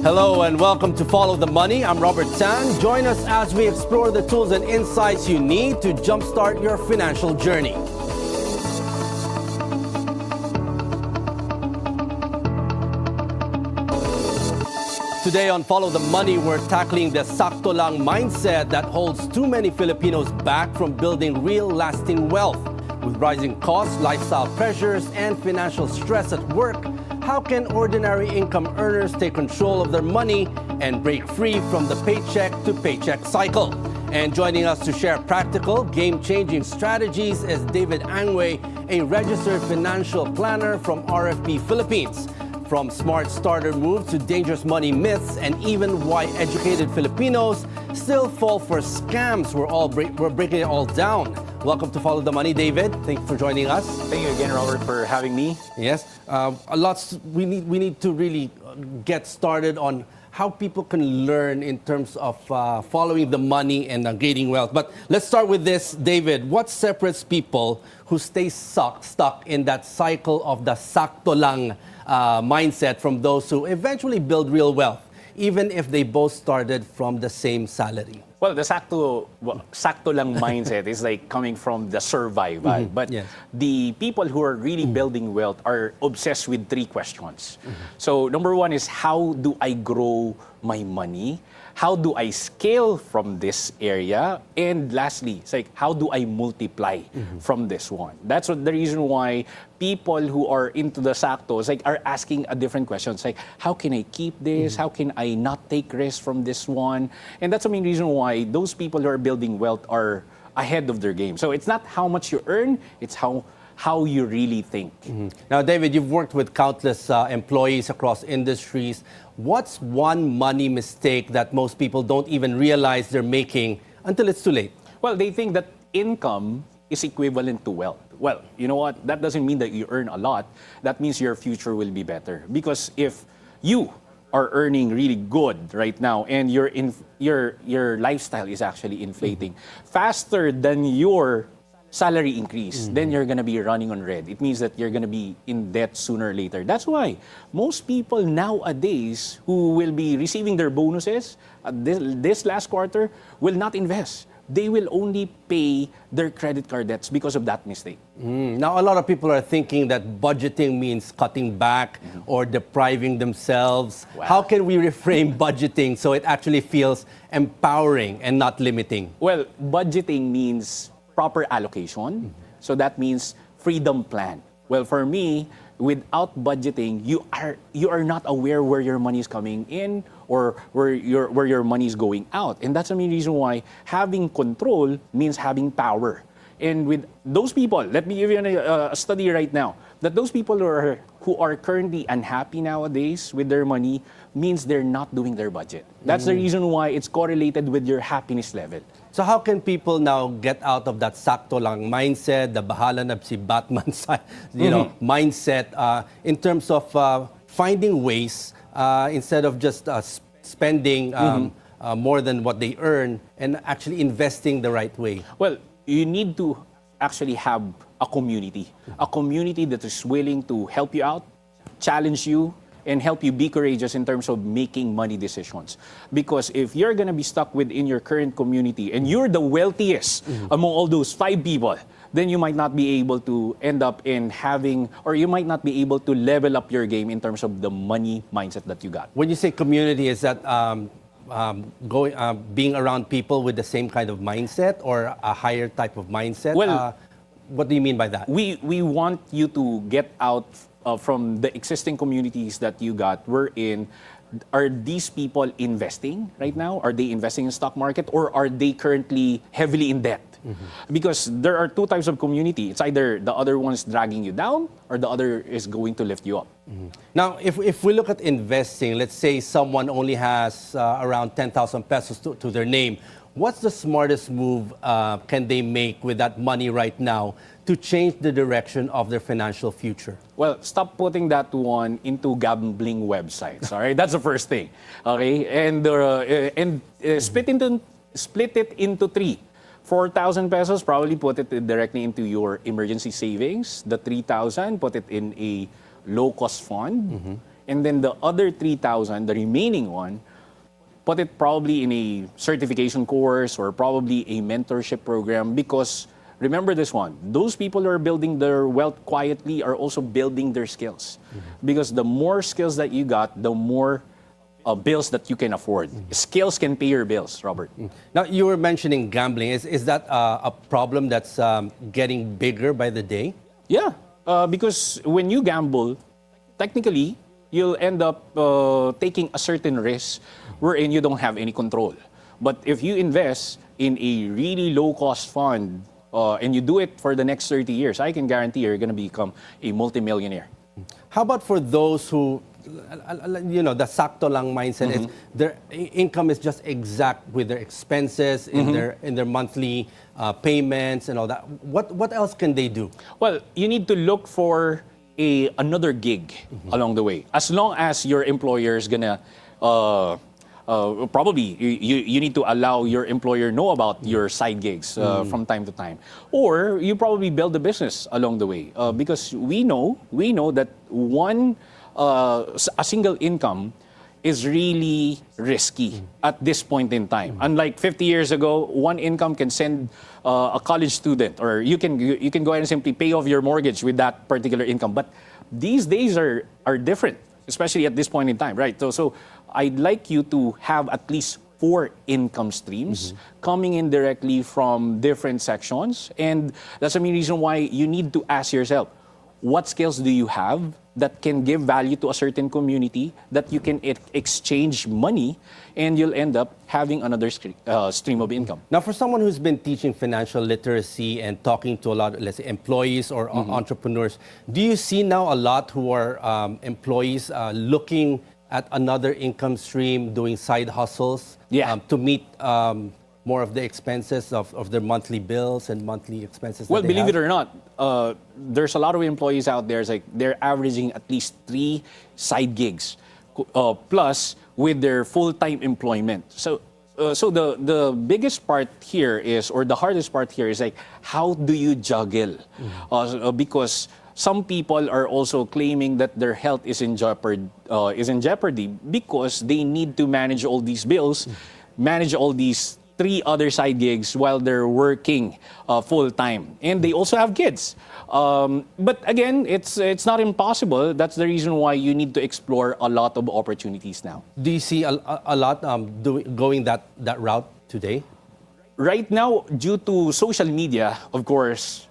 Hello and welcome to Follow the Money. I'm Robert Tan. Join us as we explore the tools and insights you need to jumpstart your financial journey. Today on Follow the Money, we're tackling the sakto lang mindset that holds too many Filipinos back from building real lasting wealth. With rising costs, lifestyle pressures, and financial stress at work, how can ordinary income earners take control of their money and break free from the paycheck-to-paycheck cycle? And joining us to share practical, game-changing strategies is David Angway, a registered financial planner from RFP Philippines. From smart starter moves to dangerous money myths and even why educated Filipinos still fall for scams, we're breaking it all down. Welcome to Follow the Money, David. Thank you for joining us. Thank you again, Robert, for having me. Yes, we need to really get started on how people can learn in terms of following the money and gaining wealth. But let's start with this, David. What separates people who stay stuck in that cycle of the sakto lang mindset from those who eventually build real wealth, even if they both started from the same salary? Well, the sakto lang mindset is like coming from the survival. But yes. the people who are really building wealth are obsessed with three questions. So number one is, how do I grow my money? How do I scale from this area? And lastly, it's like, how do I multiply from this one? That's the reason why people who are into the sakto are asking a different questions. Like, how can I keep this? How can I not take risks from this one? And that's the main reason why those people who are building wealth are ahead of their game. So it's not how much you earn, it's how you really think. Now, David, you've worked with countless employees across industries. What's one money mistake that most people don't even realize they're making until it's too late? Well, they think that income is equivalent to wealth. Well, you know what? That doesn't mean that you earn a lot. That means your future will be better. Because if you are earning really good right now and your lifestyle is actually inflating faster than your salary increase, then you're going to be running on red. It means that you're going to be in debt sooner or later. That's why most people nowadays who will be receiving their bonuses this last quarter will not invest. They will only pay their credit card debts because of that mistake. Now, a lot of people are thinking that budgeting means cutting back or depriving themselves. Wow. How can we reframe budgeting so it actually feels empowering and not limiting? Well, budgeting means proper allocation. So that means freedom plan. Well, for me, without budgeting, you are not aware where your money is coming in or where your money is going out. And that's the main reason why having control means having power. And with those people, let me give you a study right now, that those people who are currently unhappy nowadays with their money means they're not doing their budget. That's the reason why it's correlated with your happiness level. So how can people now get out of that sakto lang mindset, the bahala na si Batman mindset, in terms of finding ways instead of just spending more than what they earn and actually investing the right way? Well, you need to actually have a community that is willing to help you out, challenge you, and help you be courageous in terms of making money decisions. Because if you're going to be stuck within your current community and you're the wealthiest among all those 5 people, then you might not be able to end up in having, or you might not be able to level up your game in terms of the money mindset that you got. When you say community, is that being around people with the same kind of mindset or a higher type of mindset? Well, what do you mean by that? We want you to get out from the existing communities that you got. Are these people investing right now? Are they investing in stock market, or are they currently heavily in debt? Because there are two types of community. It's either the other one's dragging you down or the other is going to lift you up. Now, if we look at investing, let's say someone only has around 10,000 pesos to their name. What's the smartest move can they make with that money right now to change the direction of their financial future? Well, stop putting that one into gambling websites. All right, that's the first thing. Okay, and split it into 3. 4,000 pesos, probably put it directly into your emergency savings. The 3,000, put it in a low-cost fund. And then the other 3,000, the remaining one, put it probably in a certification course or probably a mentorship program, because remember this one, those people who are building their wealth quietly are also building their skills. Because the more skills that you got, the more bills that you can afford. Skills can pay your bills, Robert. Now, you were mentioning gambling. Is that a problem that's getting bigger by the day? Yeah, because when you gamble, technically, you'll end up taking a certain risk wherein you don't have any control. But if you invest in a really low-cost fund and you do it for the next 30 years, I can guarantee you're going to become a multimillionaire. How about for those who, the sakto lang mindset is their income is just exact with their expenses, in their monthly payments and all that. What else can they do? Well, you need to look for another gig along the way. As long as your employer is gonna probably you need to allow your employer know about your side gigs from time to time, or you probably build a business along the way, because we know that a single income is really risky at this point in time. Unlike 50 years ago, one income can send a college student, or you can go ahead and simply pay off your mortgage with that particular income. But these days are different, especially at this point in time, right? So I'd like you to have at least 4 income streams coming in directly from different sections. And that's the main reason why you need to ask yourself, what skills do you have that can give value to a certain community that you can exchange money, and you'll end up having another stream of income. Now, for someone who's been teaching financial literacy and talking to a lot of, let's say, employees or entrepreneurs, do you see now a lot who are employees looking at another income stream, doing side hustles to meet more of the expenses of their monthly bills and monthly expenses? Well, believe it or not, there's a lot of employees out there, it's like they're averaging at least 3 side gigs plus with their full-time employment. So the biggest part here is, or the hardest part here is, like, how do you juggle? Because some people are also claiming that their health is in jeopardy because they need to manage all these bills, manage all these 3 other side gigs while they're working full-time. And they also have kids. But again, it's not impossible. That's the reason why you need to explore a lot of opportunities now. Do you see a lot going that route today? Right now, due to social media, of course,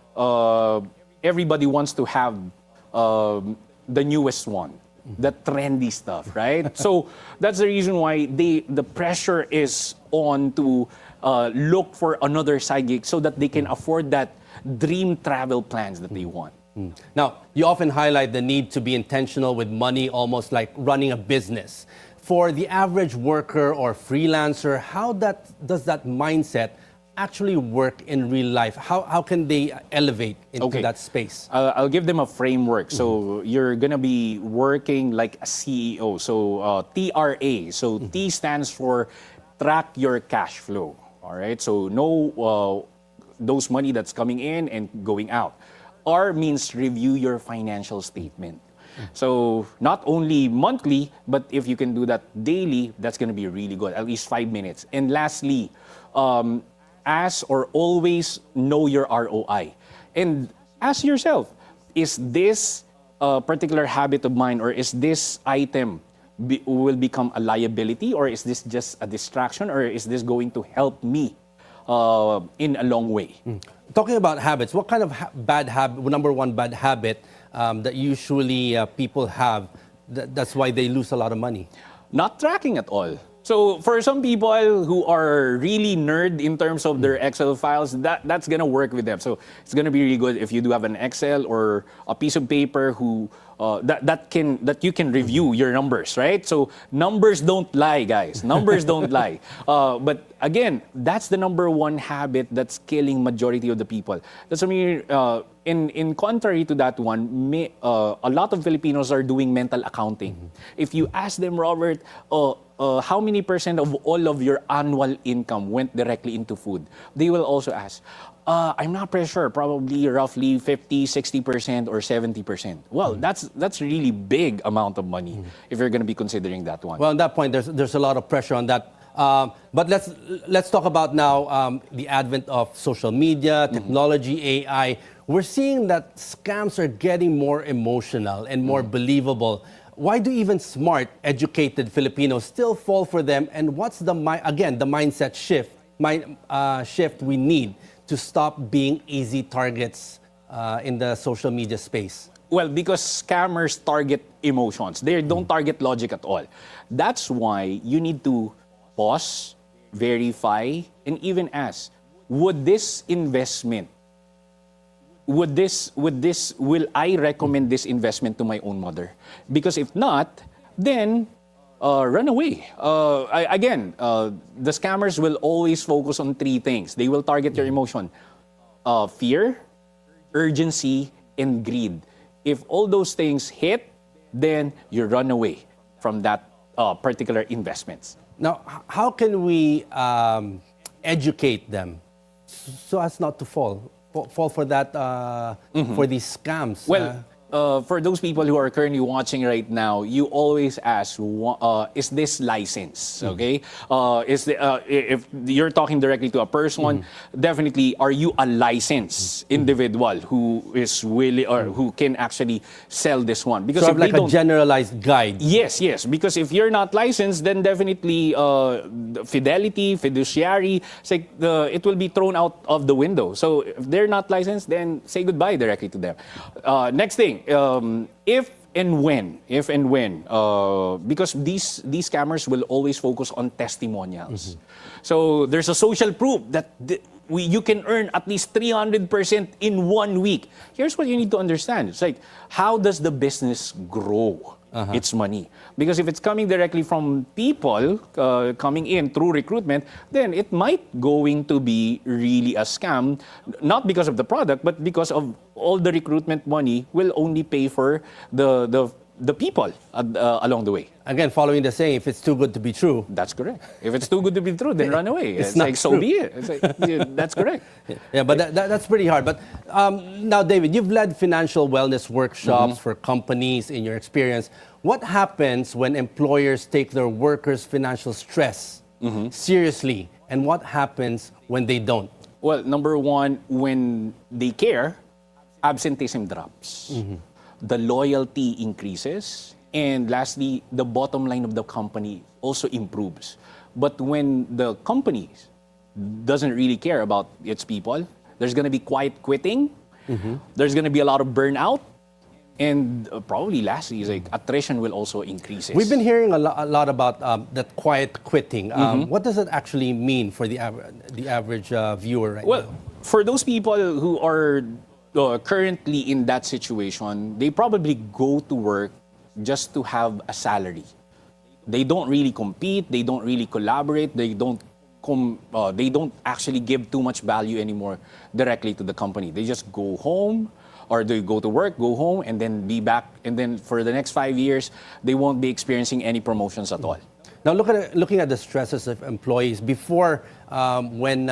everybody wants to have the newest one, the trendy stuff, right? So that's the reason why the pressure is on to look for another side gig so that they can afford that dream travel plans that they want. Now, you often highlight the need to be intentional with money, almost like running a business. For the average worker or freelancer, how does that mindset actually work in real life? How can they elevate into that space? I'll give them a framework. So you're going to be working like a CEO. So TRA. So T stands for track your cash flow. All right. So know those money that's coming in and going out. R means review your financial statement. So not only monthly, but if you can do that daily, that's going to be really good, at least 5 minutes. And lastly, ask or always know your ROI. And ask yourself, is this particular habit of mine, or is this item will become a liability, or is this just a distraction, or is this going to help me in a long way? Talking about habits, what kind of number one bad habit that usually people have, that's why they lose a lot of money? Not tracking at all. So for some people who are really nerd in terms of their Excel files, that's gonna work with them. So it's gonna be really good if you do have an Excel or a piece of paper that you can review your numbers, right? So numbers don't lie, guys. Numbers don't lie. But again, that's the number one habit that's killing majority of the people. That's what I mean. In contrary to that one, a lot of Filipinos are doing mental accounting. If you ask them, Robert, how many % of all of your annual income went directly into food? They will also ask, I'm not pretty sure. Probably roughly 50, 60%, or 70%. Well, that's really big amount of money if you're going to be considering that one. Well, on that point, there's a lot of pressure on that. But let's talk about now the advent of social media, technology, AI. We're seeing that scams are getting more emotional and more believable. Why do even smart, educated Filipinos still fall for them? And what's the mindset shift we need to stop being easy targets in the social media space? Well, because scammers target emotions. They don't target logic at all. That's why you need to pause, verify, and even ask, will I recommend this investment to my own mother? Because if not, then run away. The scammers will always focus on three things. They will target your emotion: fear, urgency, and greed. If all those things hit, then you run away from that particular investments. Now, how can we educate them so as not to fall for that for these scams? Well, for those people who are currently watching right now, you always ask, is this licensed? Okay, if you're talking directly to a person, definitely, are you a licensed individual who is willing or who can actually sell this one? Because sort of like a generalized guide. Yes, because if you're not licensed, then definitely fidelity, fiduciary, it will be thrown out of the window. So if they're not licensed, then say goodbye directly to them. Next thing. If and when, because these scammers will always focus on testimonials. So there's a social proof that you can earn at least 300% in 1 week. Here's what you need to understand. It's like, how does the business grow its money? Because if it's coming directly from people coming in through recruitment, then it might going to be really a scam, not because of the product, but because of all the recruitment money will only pay for the people along the way. Again, following the saying, if it's too good to be true. That's correct. If it's too good to be true, then run away. It's not like, so true. be it. It's like, that's correct. Yeah, but that's pretty hard. But now, David, you've led financial wellness workshops for companies in your experience. What happens when employers take their workers' financial stress seriously? And what happens when they don't? Well, number one, when they care, absenteeism drops. The loyalty increases. And lastly, the bottom line of the company also improves. But when the company doesn't really care about its people, there's going to be quiet quitting. There's going to be a lot of burnout. And probably lastly, is like attrition will also increase. We've been hearing a lot about that quiet quitting. What does it actually mean for the average viewer right now? Well, for those people who are currently in that situation, they probably go to work just to have a salary. They don't really compete. They don't really collaborate. They don't actually give too much value anymore directly to the company. They just go home, or they go to work, go home, and then be back. And then for the next 5 years, they won't be experiencing any promotions at all. Now, looking at the stresses of employees before when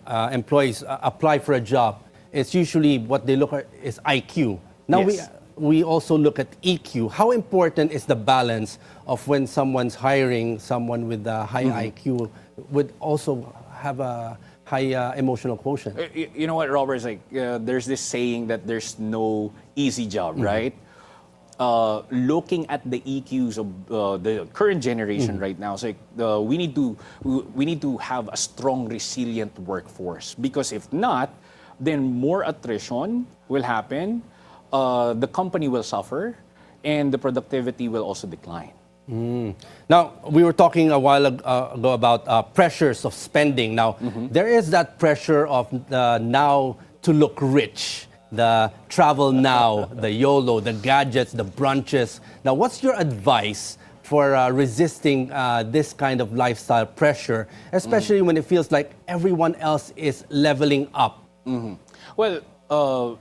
employees apply for a job, it's usually what they look at is IQ. Now Yes. we also look at EQ. How important is the balance of when someone's hiring someone with a high IQ would also have a high emotional quotient? You know what, Robert? It's like there's this saying that there's no easy job, right? Looking at the EQs of the current generation right now, it's like we need to have a strong, resilient workforce. Because if not, then more attrition will happen. The company will suffer, and the productivity will also decline. Now, we were talking a while ago about pressures of spending. Now, there is that pressure of now to look rich, the travel now, the YOLO, the gadgets, the brunches. Now, what's your advice for resisting this kind of lifestyle pressure, especially when it feels like everyone else is leveling up? Well,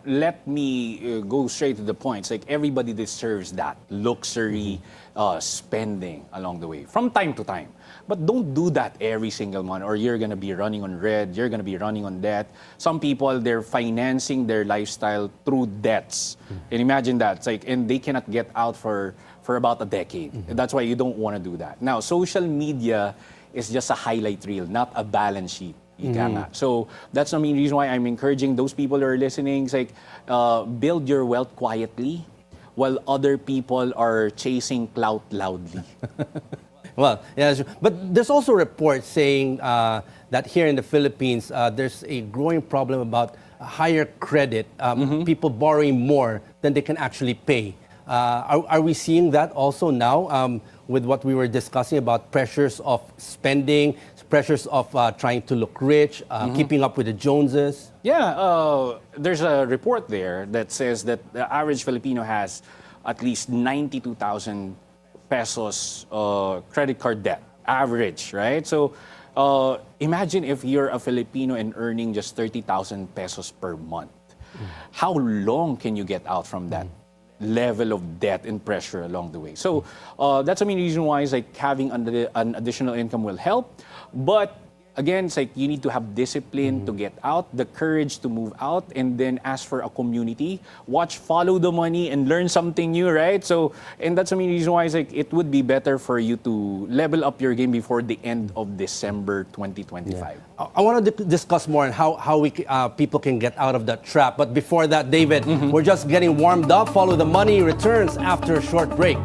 let me go straight to the point. It's like everybody deserves that luxury spending along the way from time to time. But don't do that every single month or you're going to be running on red, you're going to be running on debt. Some people, they're financing their lifestyle through debts. And imagine that. It's like, and they cannot get out for about a decade. And that's why you don't want to do that. Now, social media is just a highlight reel, not a balance sheet. Ika nga. So that's the main reason why I'm encouraging those people who are listening. It's like, build your wealth quietly while other people are chasing clout loudly. Well, yeah, but there's also reports saying that here in the Philippines, there's a growing problem about higher credit, people borrowing more than they can actually pay. Are we seeing that also now with what we were discussing about pressures of spending, pressures of trying to look rich, keeping up with the Joneses? Yeah, there's a report there that says that the average Filipino has at least 92,000 pesos credit card debt, average, right? So imagine if you're a Filipino and earning just 30,000 pesos per month. How long can you get out from that level of debt and pressure along the way? So that's the main reason why it's like having an additional income will help. But again, it's like you need to have discipline to get out, the courage to move out, and then ask for a community. Watch Follow the Money and learn something new, right? So, and that's the main reason why it's like it would be better for you to level up your game before the end of December 2025. Yeah. I want to discuss more on how we people can get out of that trap. But before that, David, we're just getting warmed up. Follow the Money returns after a short break.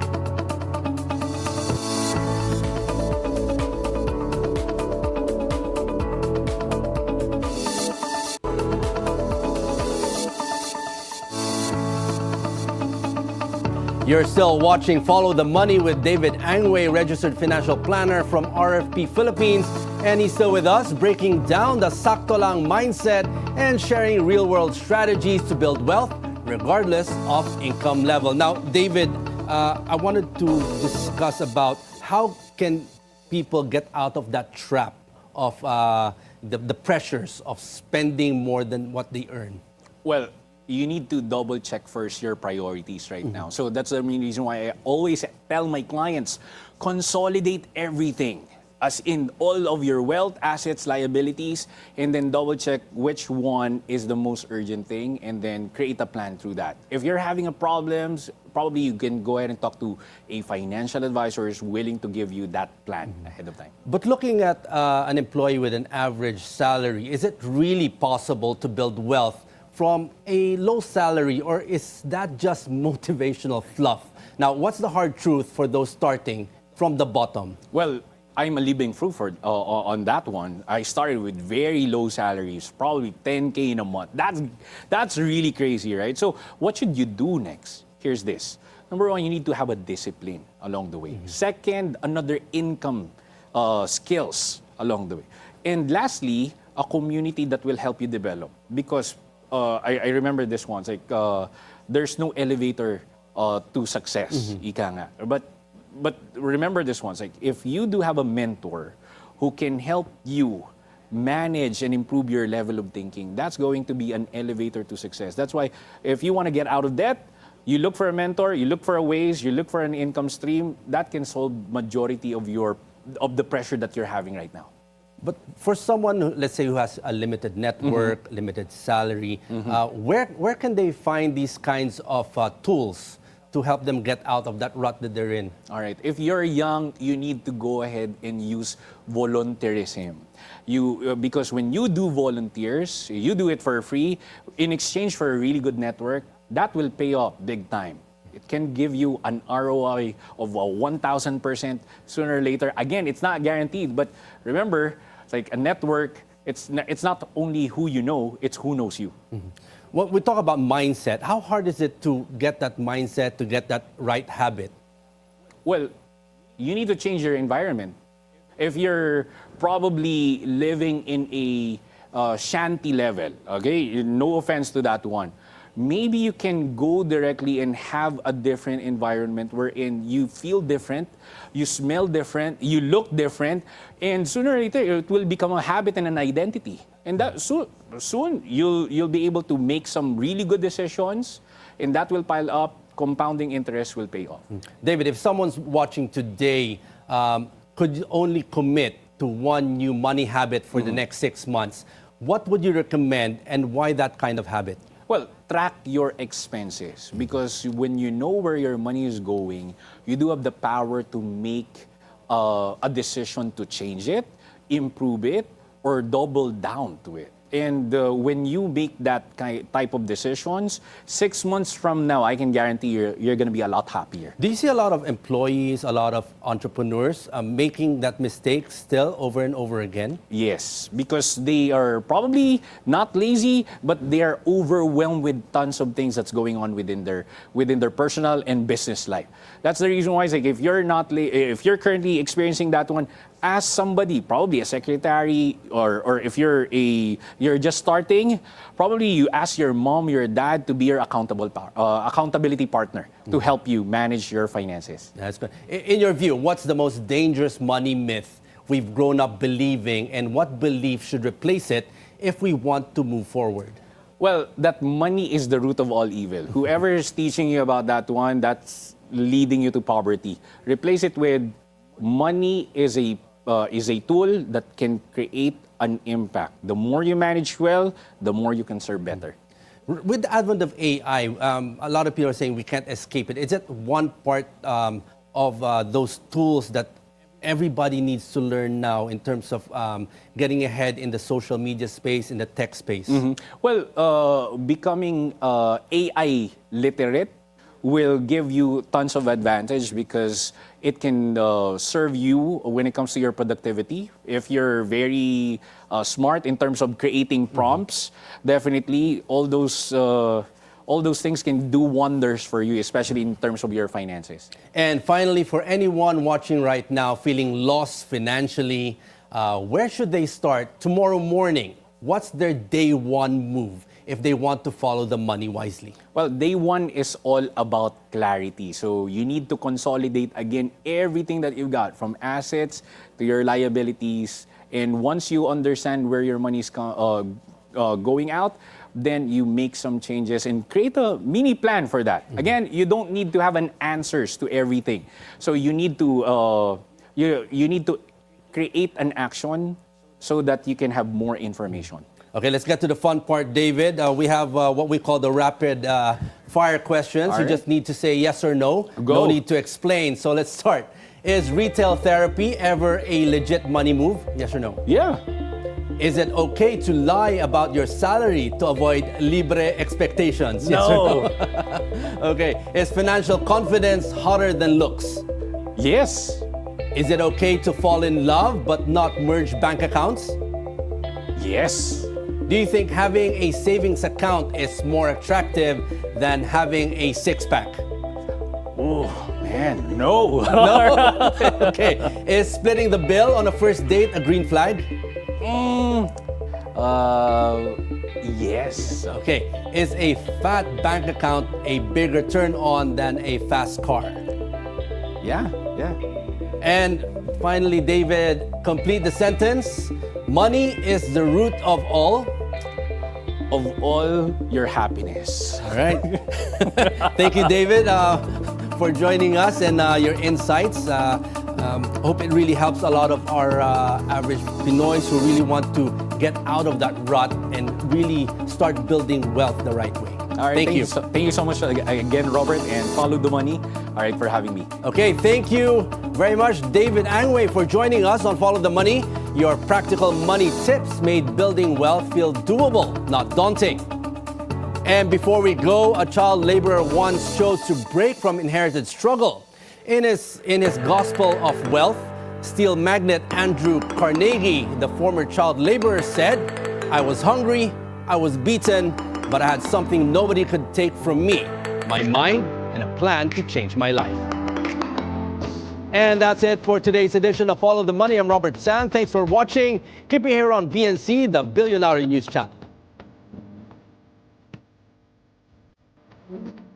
You're still watching Follow the Money with David Angway, registered financial planner from RFP Philippines. And he's still with us, breaking down the Sakto lang mindset and sharing real-world strategies to build wealth regardless of income level. Now, David, I wanted to discuss about how can people get out of that trap of the pressures of spending more than what they earn. Well, you need to double check first your priorities right now. So that's the main reason why I always tell my clients, consolidate everything, as in all of your wealth, assets, liabilities, and then double check which one is the most urgent thing, and then create a plan through that. If you're having a problems, probably you can go ahead and talk to a financial advisor who is willing to give you that plan ahead of time. But looking at an employee with an average salary, is it really possible to build wealth from a low salary, or is that just motivational fluff? Now, what's the hard truth for those starting from the bottom? Well, I'm a living proof on that one. I started with very low salaries, probably 10K in a month. That's really crazy, right? So what should you do next? Here's this. Number one, you need to have a discipline along the way. Second, another income skills along the way. And lastly, a community that will help you develop. Because I remember this one. It's like there's no elevator to success, ika nga. But remember this one. It's like if you do have a mentor who can help you manage and improve your level of thinking, that's going to be an elevator to success. That's why if you want to get out of debt, you look for a mentor, you look for a ways, you look for an income stream that can solve majority of the pressure that you're having right now. But for someone, let's say, who has a limited network, limited salary, where can they find these kinds of tools to help them get out of that rut that they're in? All right. If you're young, you need to go ahead and use volunteerism. Because when you do volunteers, you do it for free, in exchange for a really good network, that will pay off big time. It can give you an ROI of 1,000% sooner or later. Again, it's not guaranteed, but remember, it's like a network. It's not only who you know, it's who knows you. When we talk about mindset, how hard is it to get that mindset, to get that right habit? Well, you need to change your environment. If you're probably living in a shanty level, okay, no offense to that one, maybe you can go directly and have a different environment wherein you feel different, you smell different, you look different, and sooner or later it will become a habit and an identity. And that soon you'll be able to make some really good decisions, and that will pile up. Compounding interest will pay off. David, if someone's watching today, could only commit to one new money habit for the next 6 months, what would you recommend and why that kind of habit? Well, track your expenses, because when you know where your money is going, you do have the power to make a decision to change it, improve it, or double down to it. And when you make that type of decisions, 6 months from now, I can guarantee you're going to be a lot happier. Do you see a lot of employees, a lot of entrepreneurs making that mistake still over and over again? Yes, because they are probably not lazy, but they are overwhelmed with tons of things that's going on within their personal and business life. That's the reason why it's like, if you're currently experiencing that one, ask somebody, probably a secretary, or if you're just starting, probably you ask your mom, your dad to be your accountability partner to help you manage your finances. That's good. In your view, what's the most dangerous money myth we've grown up believing, and what belief should replace it if we want to move forward? Well, that money is the root of all evil. Whoever is teaching you about that one, that's leading you to poverty. Replace it with money is a tool that can create an impact. The more you manage well, the more you can serve better. With the advent of AI, a lot of people are saying we can't escape it. Is it one part of those tools that everybody needs to learn now in terms of getting ahead in the social media space, in the tech space? Well, becoming AI literate will give you tons of advantage, because it can serve you when it comes to your productivity. If you're very smart in terms of creating prompts, definitely all those things can do wonders for you, especially in terms of your finances. And finally, for anyone watching right now feeling lost financially, where should they start tomorrow morning? What's their day one move if they want to follow the money wisely? Well, day one is all about clarity. So you need to consolidate again everything that you've got, from assets to your liabilities. And once you understand where your money is going out, then you make some changes and create a mini plan for that. Again, you don't need to have an answers to everything. So you need to you need to create an action so that you can have more information. Okay, let's get to the fun part, David. We have what we call the rapid fire questions. All You right. just need to say yes or no. Go. No need to explain. So let's start. Is retail therapy ever a legit money move? Yes or no? Yeah. Is it okay to lie about your salary to avoid libre expectations? Yes or No. no? Okay. Is financial confidence hotter than looks? Yes. Is it okay to fall in love but not merge bank accounts? Yes. Do you think having a savings account is more attractive than having a six-pack? Oh, man, no. No? Okay. Is splitting the bill on a first date a green flag? Yes. Okay. Is a fat bank account a bigger turn-on than a fast car? Yeah. And finally, David, complete the sentence. Money is the root of all. Of all your happiness. All right. Thank you, David, for joining us and your insights. Hope it really helps a lot of our average Pinoys who really want to get out of that rut and really start building wealth the right way. All right, Thank you. Thank you so much again, Robert, and follow the money. All right, for having me. Okay, thank you very much, David Angway, for joining us on Follow the Money. Your practical money tips made building wealth feel doable, not daunting. And before we go, a child laborer once chose to break from inherited struggle. In his Gospel of Wealth, steel magnate Andrew Carnegie, the former child laborer, said, "I was hungry, I was beaten, but I had something nobody could take from me, my mind and a plan to change my life." And that's it for today's edition of Follow the Money. I'm Robert San. Thanks for watching. Keep it here on BNC, the Bilyonaryo News Channel. you.